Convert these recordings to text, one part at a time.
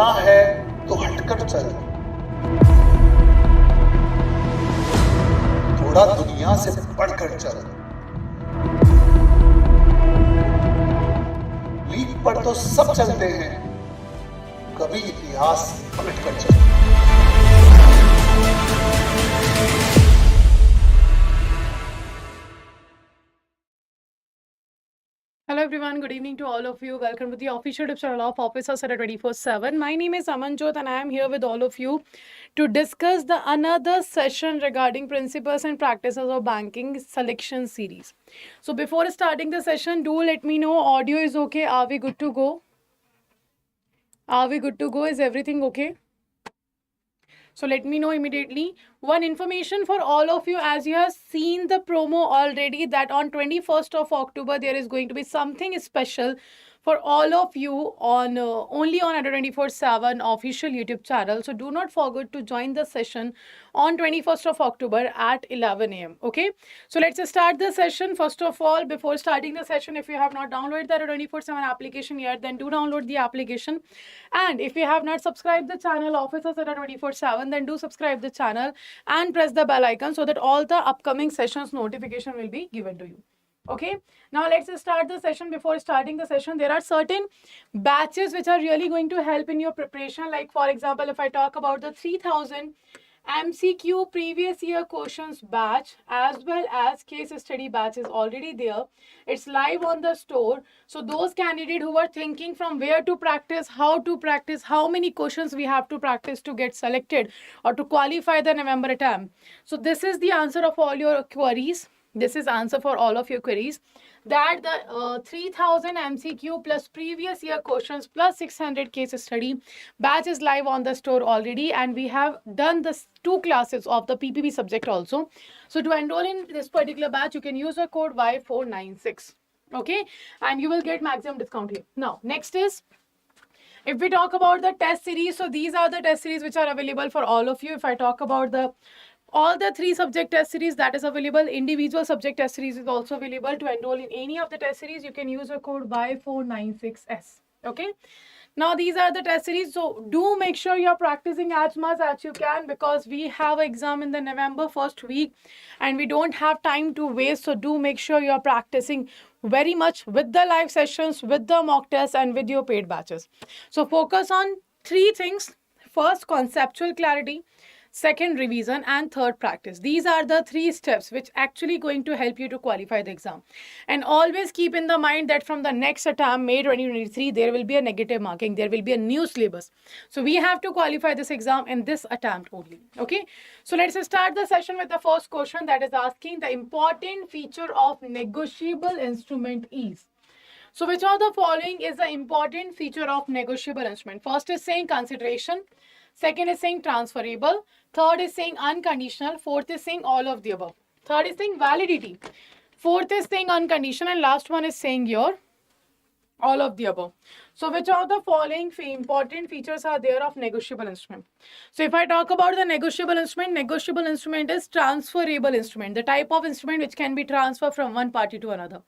चलना है तो हटकर चल, थोड़ा दुनिया से बढ़कर चल। लीक पर तो सब चलते हैं, कभी इतिहास पलट कर चल। Hello everyone, good evening to all of you. Welcome to the official YouTube channel of Officer Sada 24/7. My name is Amanjot and I am here with all of you to discuss the another session regarding principles and practices of banking selection series. So before starting the session, do let me know audio is okay. Are we good to go? Are we good to go? Is everything okay? So let me know immediately. One information for all of you, as you have seen the promo already, that on 21st of October, there is going to be something special for all of you on only on Adda 24/7 official YouTube channel. So do not forget to join the session on 21st of October at 11 a.m. Okay. So let's start the session. First of all, before starting the session, if you have not downloaded the Adda 24/7 application yet, then do download the application. And if you have not subscribed the channel Officers Adda 24/7, then do subscribe the channel and press the bell icon so that all the upcoming sessions notification will be given to you. Okay, now let's start the session. Before starting the session, there are certain batches which are really going to help in your preparation. Like for example, if I talk about the 3000 MCQ previous year questions batch as well as case study batch is already there. It's live on the store. So those candidates who are thinking from where to practice, how many questions we have to practice to get selected or to qualify the November attempt. So this is the answer of all your queries. This is answer for all of your queries, that the 3000 MCQ plus previous year questions plus 600 case study batch is live on the store already, and we have done the 2 classes of the PPB subject also. So to enroll in this particular batch, you can use the code Y496. Okay, and you will get maximum discount here. Now, next is, if we talk about the test series, so these are the test series which are available for all of you. If I talk about all the 3 subject test series, that is available. Individual subject test series is also available. To enroll in any of the test series, you can use the code Y496S. Okay. Now these are the test series. So do make sure you're practicing as much as you can, because we have an exam in the November first week and we don't have time to waste. So do make sure you're practicing very much with the live sessions, with the mock tests and with your paid batches. So focus on 3 things. First, conceptual clarity. Second, revision, and third, practice. These are the 3 steps which actually going to help you to qualify the exam. And always keep in the mind that from the next attempt, May 2023, there will be a negative marking. There will be a new syllabus. So we have to qualify this exam in this attempt only. Okay. So let's start the session with the first question, that is asking the important feature of negotiable instrument is. So which of the following is the important feature of negotiable instrument? First is saying consideration. Second is saying transferable. Third is saying unconditional. Fourth is saying all of the above. Third is saying validity. Fourth is saying unconditional. And last one is saying your all of the above. So which of the following important features are there of negotiable instrument? So if I talk about the negotiable instrument is transferable instrument, the type of instrument which can be transferred from one party to another.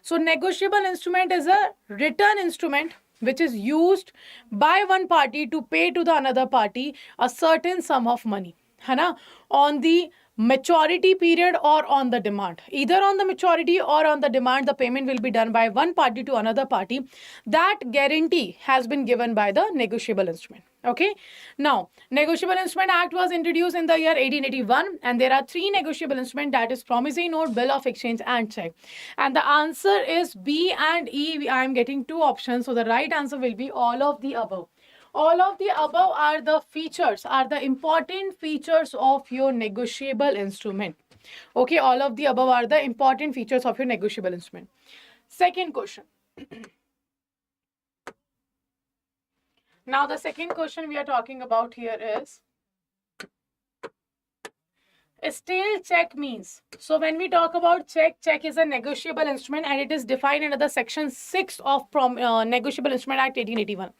So negotiable instrument is a written instrument which is used by one party to pay to the another party a certain sum of money, है ना, on the maturity period or on the demand. Either on the maturity or on the demand, the payment will be done by one party to another party. That guarantee has been given by the negotiable instrument. Okay. Now, Negotiable Instrument Act was introduced in the year 1881, and there are 3 negotiable instruments, that is promissory note, bill of exchange, and check. And the answer is B and E. I am getting 2 options, so the right answer will be all of the above. All of the above are the features, are the important features of your negotiable instrument. Okay, all of the above are the important features of your negotiable instrument. Second question. Now the second question we are talking about here is still check means. So when we talk about check is a negotiable instrument and it is defined under the section 6 of Negotiable Instrument Act 1881.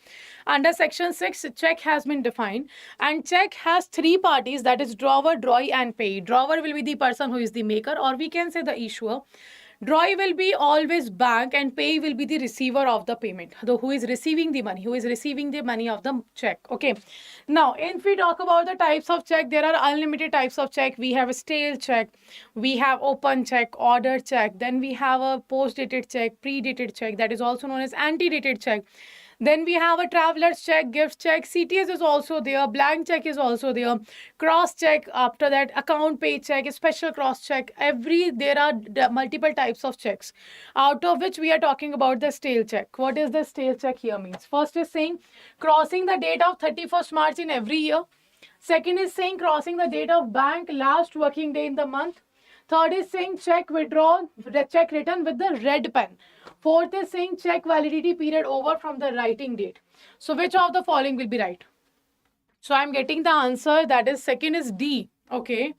Under section 6, check has been defined, and check has 3 parties, that is drawer, drawee, and payee. Drawer will be the person who is the maker, or we can say the issuer. Drawee will be always bank and pay will be the receiver of the payment, who is receiving the money, of the check. Okay. Now, if we talk about the types of check, there are unlimited types of check. We have a stale check, we have open check, order check, then we have a post-dated check, pre-dated check, that is also known as ante-dated check. Then we have a traveler's check, gift check, CTS is also there, blank check is also there, cross check, after that account pay check, special cross check. There are multiple types of checks, out of which we are talking about the stale check. What is the stale check here means? First is saying crossing the date of 31st March in every year. Second is saying crossing the date of bank last working day in the month. Third is saying check withdrawn, check written with the red pen. Fourth is saying check validity period over from the writing date. So which of the following will be right? So I'm getting the answer, that is second is D. Okay.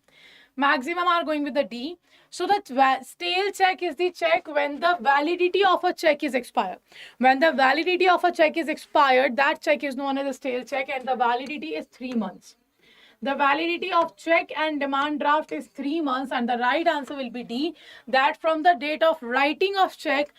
Maximum are going with the D. So the stale check is the check when the validity of a check is expired. When the validity of a check is expired, that check is known as a stale check, and the validity is 3 months. The validity of check and demand draft is 3 months, and the right answer will be D, that from the date of writing of check,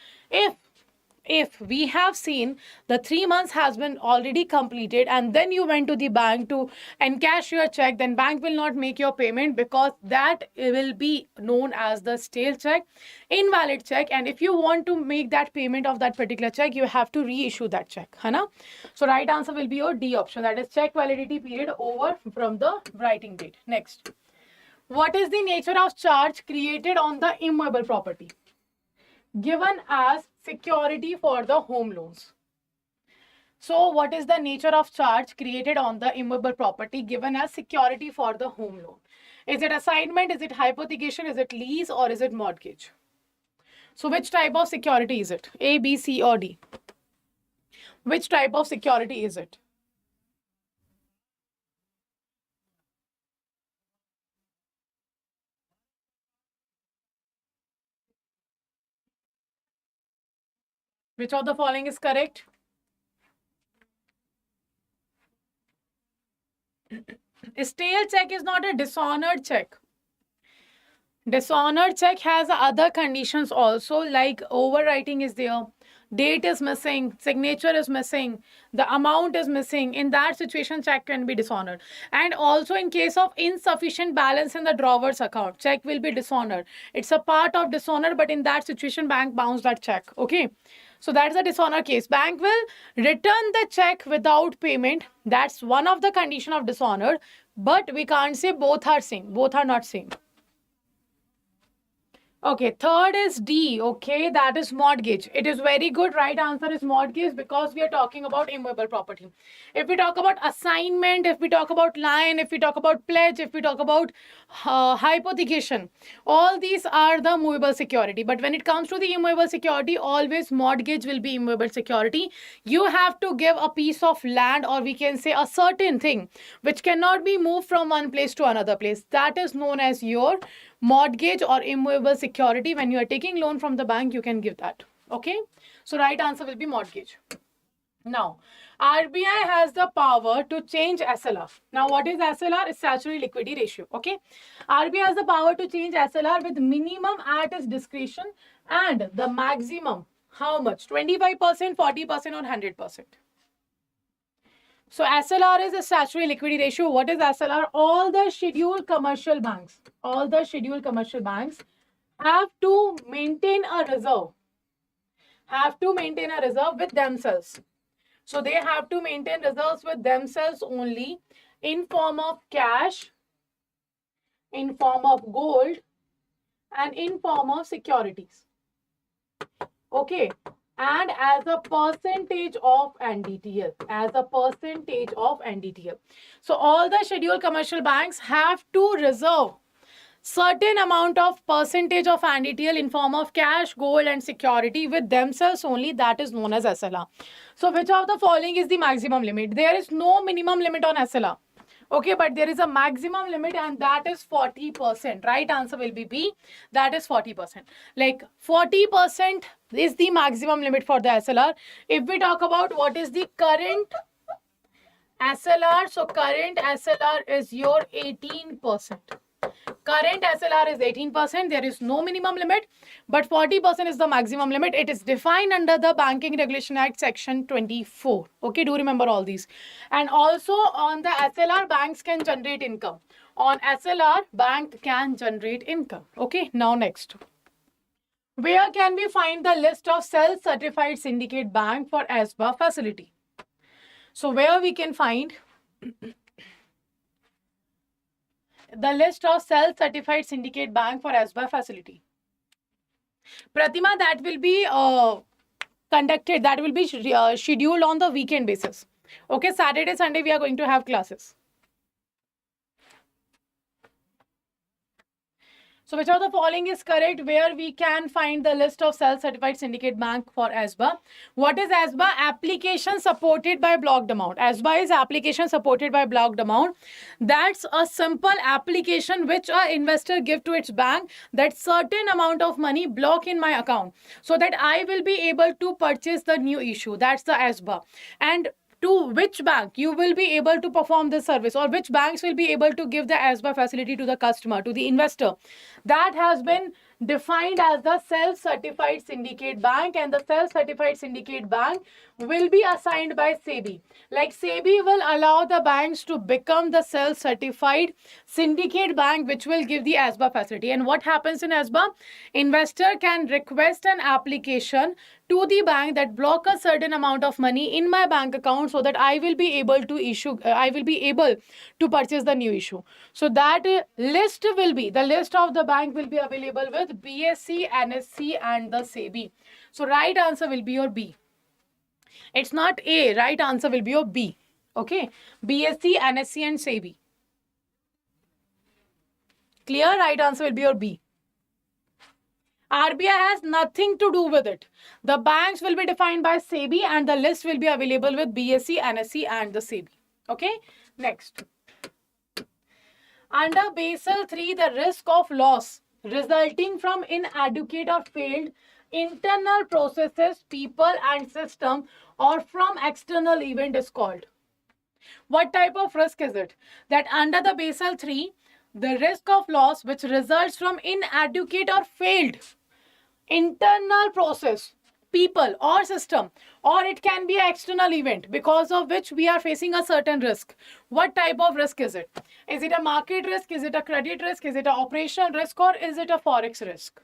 if we have seen the 3 months has been already completed and then you went to the bank to encash your check, then bank will not make your payment, because that will be known as the stale check, invalid check, and if you want to make that payment of that particular check, you have to reissue that check. So right answer will be your D option, that is check validity period over from the writing date. Next, what is the nature of charge created on the immovable property given as security for the home loans? So what is the nature of charge created on the immovable property given as security for the home loan? Is it assignment, is it hypothecation, is it lease, or is it mortgage? So which type of security is it? A, B, C, or D? Which type of security is it? Which of the following is correct? A stale check is not a dishonored check. Dishonored check has other conditions also, like overwriting is there, date is missing, signature is missing, the amount is missing. In that situation, check can be dishonored. And also in case of insufficient balance in the drawer's account, check will be dishonored. It's a part of dishonor, but in that situation, bank bounce that check. Okay. So that's a dishonor case. Bank will return the check without payment. That's one of the condition of dishonor, but we can't say both are same. Both are not same. Okay, third is D. Okay, that is mortgage. It is very good. Right answer is mortgage, because we are talking about immovable property. If we talk about assignment, if we talk about line, if we talk about pledge, if we talk about hypothecation, all these are the movable security. But when it comes to the immovable security, always mortgage will be immovable security. You have to give a piece of land, or we can say a certain thing which cannot be moved from one place to another place. That is known as your mortgage or immovable security. When you are taking loan from the bank, you can give that. Okay, so right answer will be mortgage. Now, RBI has the power to change SLR. Now, what is SLR? It's statutory liquidity ratio. Okay, RBI has the power to change SLR with minimum at its discretion, and the maximum, how much? 25%, 40%, or 100%. So SLR is a statutory liquidity ratio. What is SLR? All the scheduled commercial banks have to maintain a reserve. With themselves. So they have to maintain reserves with themselves only, in form of cash, in form of gold, and in form of securities. Okay. And as a percentage of NDTL. So all the scheduled commercial banks have to reserve certain amount of percentage of NDTL in form of cash, gold, and security with themselves only. That is known as SLR. So which of the following is the maximum limit? There is no minimum limit on SLR. Okay, but there is a maximum limit, and that is 40%. Right answer will be B. That is 40%. Like 40% is the maximum limit for the SLR. If we talk about what is the current SLR, so current SLR is your 18%. Current SLR is 18%. There is no minimum limit, but 40% is the maximum limit. It is defined under the Banking Regulation Act section 24. Okay, do remember all these. And also on the SLR, banks can generate income. On SLR, bank can generate income. Okay, now next. Where can we find the list of self-certified syndicate bank for ASBA facility? So where we can find the list of self-certified syndicate bank for ASBA facility? Pratima, that will be conducted, that will be scheduled on the weekend basis. Okay, Saturday, Sunday, we are going to have classes. So which of the following is correct where we can find the list of self-certified syndicate bank for ASBA? What is ASBA? Application supported by blocked amount. ASBA is application supported by blocked amount. That's a simple application which an investor give to its bank that certain amount of money block in my account so that I will be able to purchase the new issue. That's the ASBA. And to which bank you will be able to perform this service, or which banks will be able to give the ASBA facility to the customer, to the investor, that has been defined as the self-certified syndicate bank, and the self-certified syndicate bank will be assigned by SEBI. Like SEBI will allow the banks to become the self-certified syndicate bank which will give the ASBA facility. And what happens in ASBA? Investor can request an application to the bank that block a certain amount of money in my bank account so that I will be able to issue, I will be able to purchase the new issue. So that list will be, the list of the bank will be available with BSE, NSE and the SEBI. So right answer will be your B. It's not A, right answer will be your B. Okay, BSE, NSE and SEBI. Clear? Right answer will be your B. RBI has nothing to do with it. The banks will be defined by SEBI and the list will be available with BSE, NSE and the SEBI. Okay, next. Under Basel III, the risk of loss resulting from inadequate or failed internal processes, people and system, or from external event is called. What type of risk is it? That under the Basel III, the risk of loss which results from inadequate or failed internal process, people or system, or it can be an external event because of which we are facing a certain risk. What type of risk is it? Is it a market risk? Is it a credit risk? Is it an operational risk? Or is it a forex risk?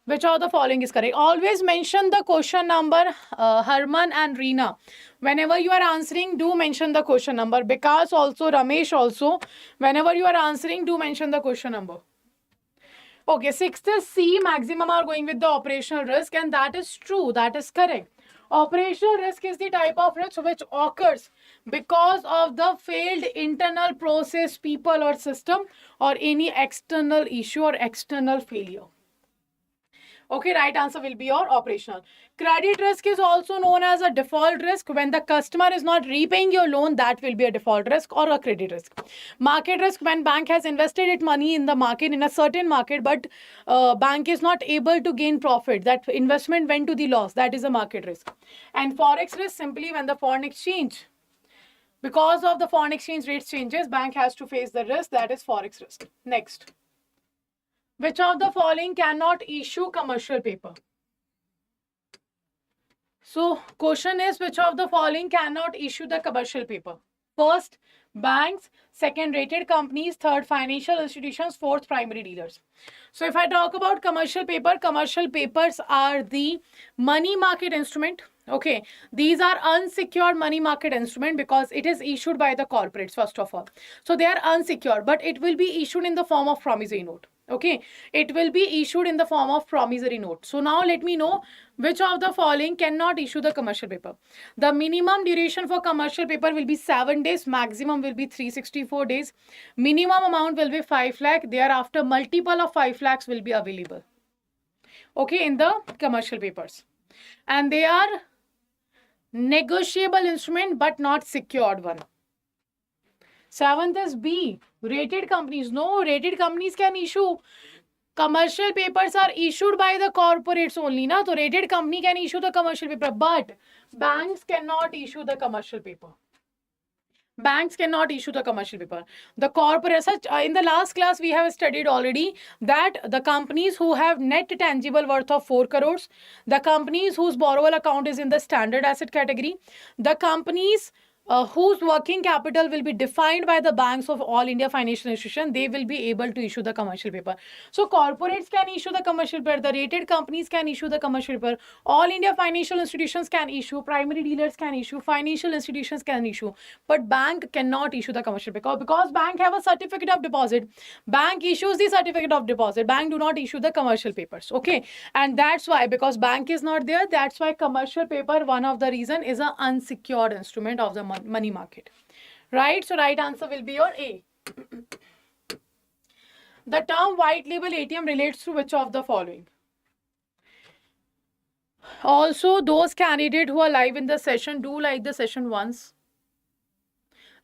Which of the following is correct? Always mention the question number, Harman and Reena. Whenever you are answering, do mention the question number. Because also, Ramesh also, whenever you are answering, do mention the question number. Okay, sixth is C, maximum are going with the operational risk, and that is true, that is correct. Operational risk is the type of risk which occurs because of the failed internal process, people or system, or any external issue or external failure. Okay, right answer will be your operational. Credit risk is also known as a default risk. When the customer is not repaying your loan, that will be a default risk or a credit risk. Market risk, when bank has invested its money in the market, in a certain market, but bank is not able to gain profit. That investment went to the loss. That is a market risk. And forex risk, simply when the foreign exchange, because of the foreign exchange rates changes, bank has to face the risk. That is forex risk. Next. Which of the following cannot issue commercial paper? So, question is, which of the following cannot issue the commercial paper? First, banks. Second, rated companies. Third, financial institutions. Fourth, primary dealers. So, if I talk about commercial paper, commercial papers are the money market instrument. Okay, these are unsecured money market instrument because it is issued by the corporates, first of all. So, they are unsecured, but it will be issued in the form of promissory note. Okay, it will be issued in the form of promissory note. So now let me know which of the following cannot issue the commercial paper. The minimum duration for commercial paper will be 7 days, maximum will be 364 days. Minimum amount will be 5 lakh. Thereafter, multiple of 5 lakhs will be available. Okay, in the commercial papers. And they are negotiable instrument but not secured one. Seventh is B, rated companies. No, rated companies can issue. Commercial papers are issued by the corporates only. Na? So rated company can issue the commercial paper, but banks cannot issue the commercial paper. Banks cannot issue the commercial paper. The corporate, in the last class, we have studied already that the companies who have net tangible worth of 4 crores, the companies whose borrower account is in the standard asset category, the companies whose working capital will be defined by the banks of all India financial institution, they will be able to issue the commercial paper. So corporates can issue the commercial paper, the rated companies can issue the commercial paper, all India financial institutions can issue, primary dealers can issue, financial institutions can issue, but bank cannot issue the commercial paper because bank have a certificate of deposit. Bank issues the certificate of deposit. Bank do not issue the commercial papers. Okay, and that's why, because bank is not there, that's why commercial paper, one of the reason, is an unsecured instrument of the money market. Right? So right answer will be your A. The term white label ATM relates to which of the following? Also, those candidates who are live in the session, do like the session once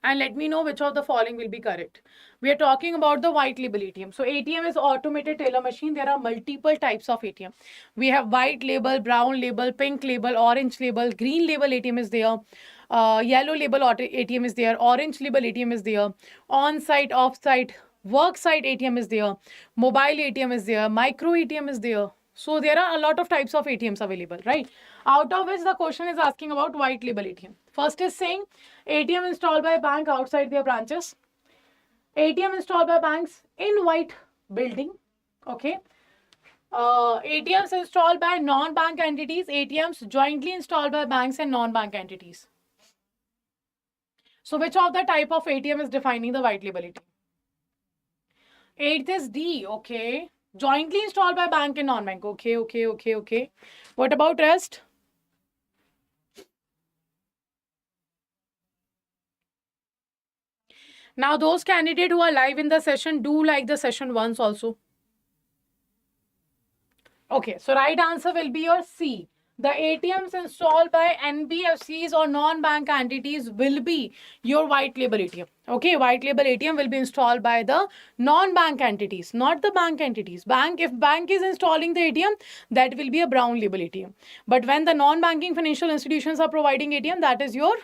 and let me know which of the following will be correct. We are talking about the white label ATM. So ATM is automated teller machine. There are multiple types of ATM. We have white label, brown label, pink label, orange label, green label ATM is there. Yellow label ATM is there. Orange label ATM is there. On-site, off-site, work-site ATM is there. Mobile ATM is there. Micro ATM is there. So there are a lot of types of ATMs available, right? Out of which the question is asking about white label ATM. First is saying ATM installed by bank outside their branches. ATM installed by banks in white building. Okay. ATMs installed by non-bank entities. ATMs jointly installed by banks and non-bank entities. So which of the type of ATM is defining the white label ATM? Eighth is D. Okay. Jointly installed by bank and non-bank. Okay. What about rest? Now, those candidates who are live in the session, do like the session once also. Okay, so right answer will be your C. The ATMs installed by NBFCs or non-bank entities will be your white label ATM. Okay, white label ATM will be installed by the non-bank entities, not the bank entities. If bank is installing the ATM, that will be a brown label ATM. But when the non-banking financial institutions are providing ATM, that is your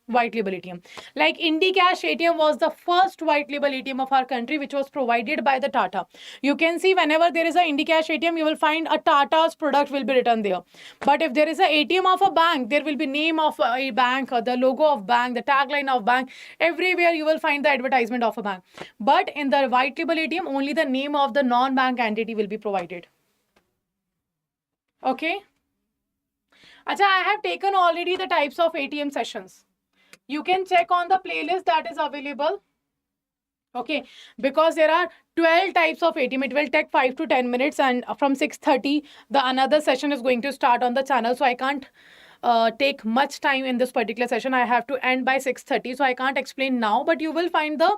white label ATM. Like IndiCash ATM was the first white label ATM of our country, which was provided by the Tata. You can see whenever there is a IndiCash ATM, you will find a Tata's product will be written there. But if there is a ATM of a bank, there will be name of a bank, or the logo of bank, the tagline of bank. Everywhere you will find the advertisement of a bank. But in the white label ATM, only the name of the non-bank entity will be provided. Okay. Acha, I have taken already the types of ATM sessions. You can check on the playlist that is available. Okay, because there are 12 types of ATM. It will take 5 to 10 minutes, and from 6:30, the another session is going to start on the channel. So I can't take much time in this particular session. I have to end by 6:30. So I can't explain now, but you will find the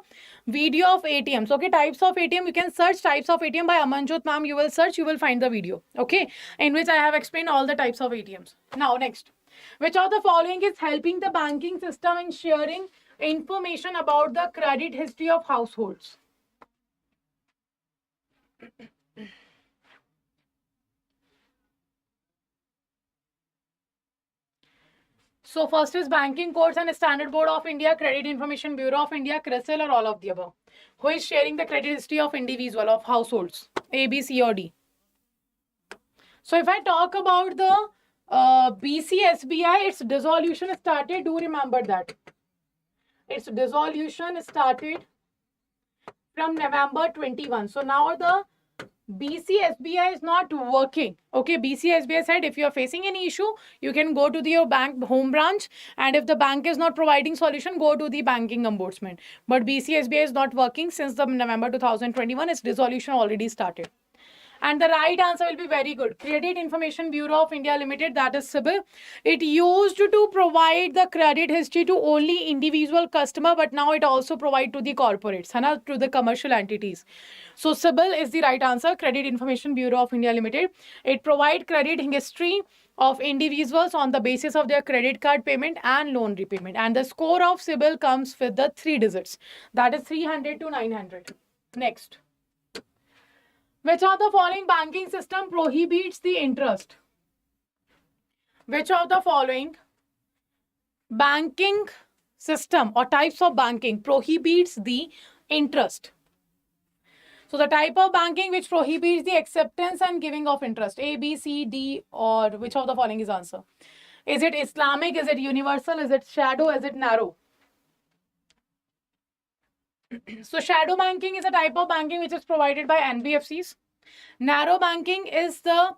video of ATMs. Okay, types of ATM. You can search types of ATM by Amanjot ma'am. You will search, you will find the video. Okay, in which I have explained all the types of ATMs. Now, next. Which of the following is helping the banking system in sharing information about the credit history of households? So first is Banking Codes and Standard Board of India, Credit Information Bureau of India, CRISIL, or all of the above. Who is sharing the credit history of individual, of households? A, B, C, or D? So if I talk about the BCSBI, its dissolution started. Do remember that. Its dissolution started from November 21. So now the BCSBI is not working. Okay, BCSBI said if you are facing any issue, you can go to your bank home branch, and if the bank is not providing solution, go to the banking ombudsman. But BCSBI is not working since the November 2021. Its dissolution already started. And the right answer will be very good. Credit Information Bureau of India Limited, that is CAIIB. It used to provide the credit history to only individual customer, but now it also provide to the corporates, to the commercial entities. So CAIIB is the right answer. Credit Information Bureau of India Limited. It provide credit history of individuals on the basis of their credit card payment and loan repayment. And the score of CAIIB comes with the 3 digits. That is 300 to 900. Next. Which of the following banking system prohibits the interest? Which of the following banking system or types of banking prohibits the interest. So the type of banking which prohibits the acceptance and giving of interest, A, B, C, D, or which of the following is answer? Is it Islamic? Is it universal? Is it shadow? Is it narrow? So shadow banking is a type of banking which is provided by NBFCs. Narrow banking is the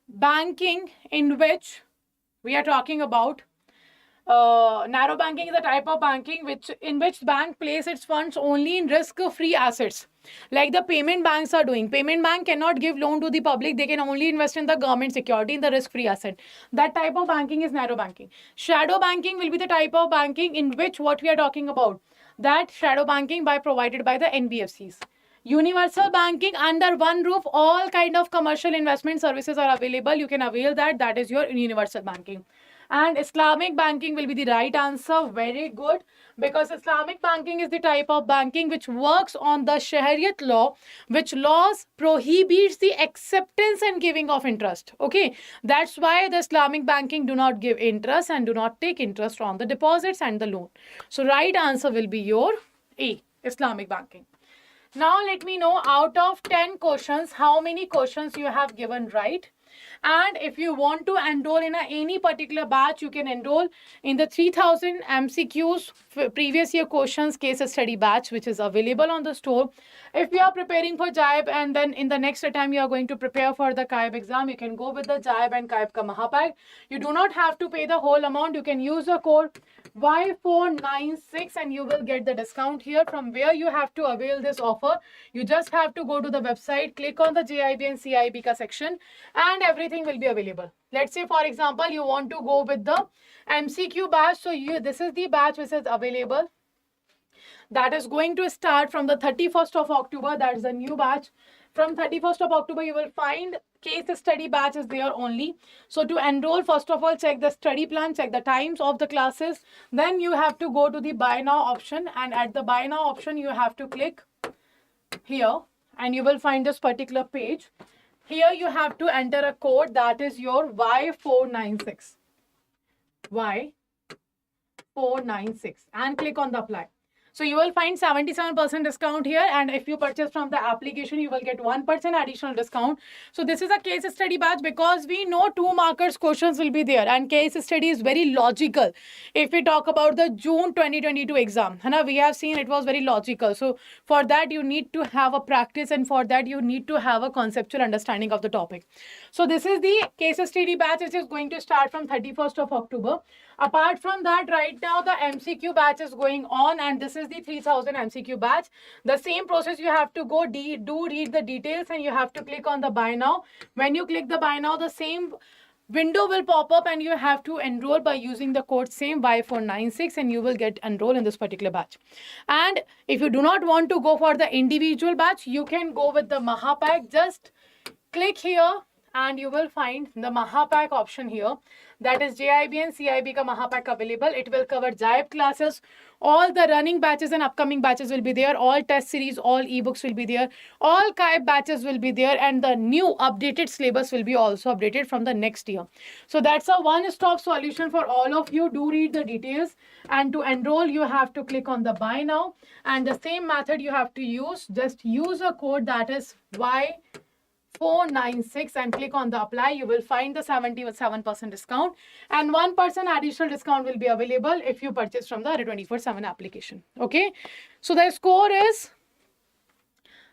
banking in which we are talking about. Narrow banking is a type of banking in which bank place its funds only in risk-free assets, like the payment banks are doing. Payment bank cannot give loan to the public; they can only invest in the government security, in the risk-free asset. That type of banking is narrow banking. Shadow banking will be the type of banking in which what we are talking about. That shadow banking provided by the NBFCs. Universal banking, under one roof, all kind of commercial investment services are available. You can avail that. That is your universal banking. And Islamic banking will be the right answer. Very good. Because Islamic banking is the type of banking which works on the Shariat law, which laws prohibits the acceptance and giving of interest. Okay. That's why the Islamic banking do not give interest and do not take interest on the deposits and the loan. So right answer will be your A, Islamic banking. Now let me know, out of 10 questions, how many questions you have given right. And if you want to enroll in any particular batch, you can enroll in the 3000 MCQs previous year questions case study batch, which is available on the store. If you are preparing for JAIIB and then in the next time you are going to prepare for the CAIIB exam, you can go with the JAIIB and CAIIB ka Mahapack. You do not have to pay the whole amount. You can use the code Y496 and you will get the discount here. From where you have to avail this offer, you just have to go to the website, click on the JAIIB and CAIIB ka section, and everything will be available. Let's say, for example, you want to go with the MCQ batch. So this is the batch which is available. That is going to start from the 31st of October. That is the new batch. From 31st of October, you will find case study batch is there only. So to enroll, first of all, check the study plan, check the times of the classes. Then you have to go to the buy now option. And at the buy now option, you have to click here. And you will find this particular page. Here you have to enter a code, that is your Y496. Y496 and click on the apply. So you will find 77% discount here, and if you purchase from the application, you will get 1% additional discount. So this is a case study batch because we know 2 markers questions will be there, and case study is very logical. If we talk about the June 2022 exam, we have seen it was very logical. So for that you need to have a practice, and for that you need to have a conceptual understanding of the topic. So this is the case study batch which is going to start from 31st of October. Apart from that, right now the MCQ batch is going on, and this is the 3000 MCQ batch. The same process, you have to go do read the details, and you have to click on the buy now. When you click the buy now, the same window will pop up and you have to enroll by using the code same Y496, and you will get enrolled in this particular batch. And if you do not want to go for the individual batch, you can go with the Mahapack. Just click here and you will find the Mahapack option here. That is JAIIB and CAIIB ka Mahapack available. It will cover JAIIB classes. All the running batches and upcoming batches will be there. All test series, all ebooks will be there. All CAIIB batches will be there. And the new updated syllabus will be also updated from the next year. So that's a one-stop solution for all of you. Do read the details. And to enroll, you have to click on the buy now. And the same method you have to use. Just use a code that is Y496 and click on the apply. You will find the 77% discount, and 1% additional discount will be available if you purchase from the 24/7 application. Okay, so the score is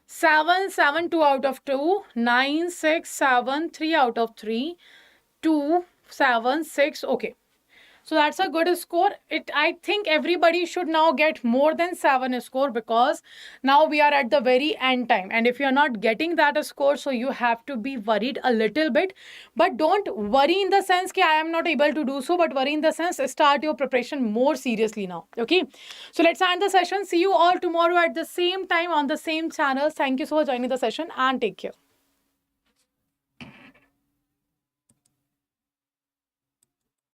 7, 2 out of 2, 9, 6, 7, 3 out of 3, 2, 7, 6. Okay. So that's a good score. I think everybody should now get more than 7 score, because now we are at the very end time. And if you're not getting that score, so you have to be worried a little bit. But don't worry in the sense that I am not able to do so, but worry in the sense start your preparation more seriously now. Okay. So let's end the session. See you all tomorrow at the same time on the same channel. Thank you so much for joining the session, and take care.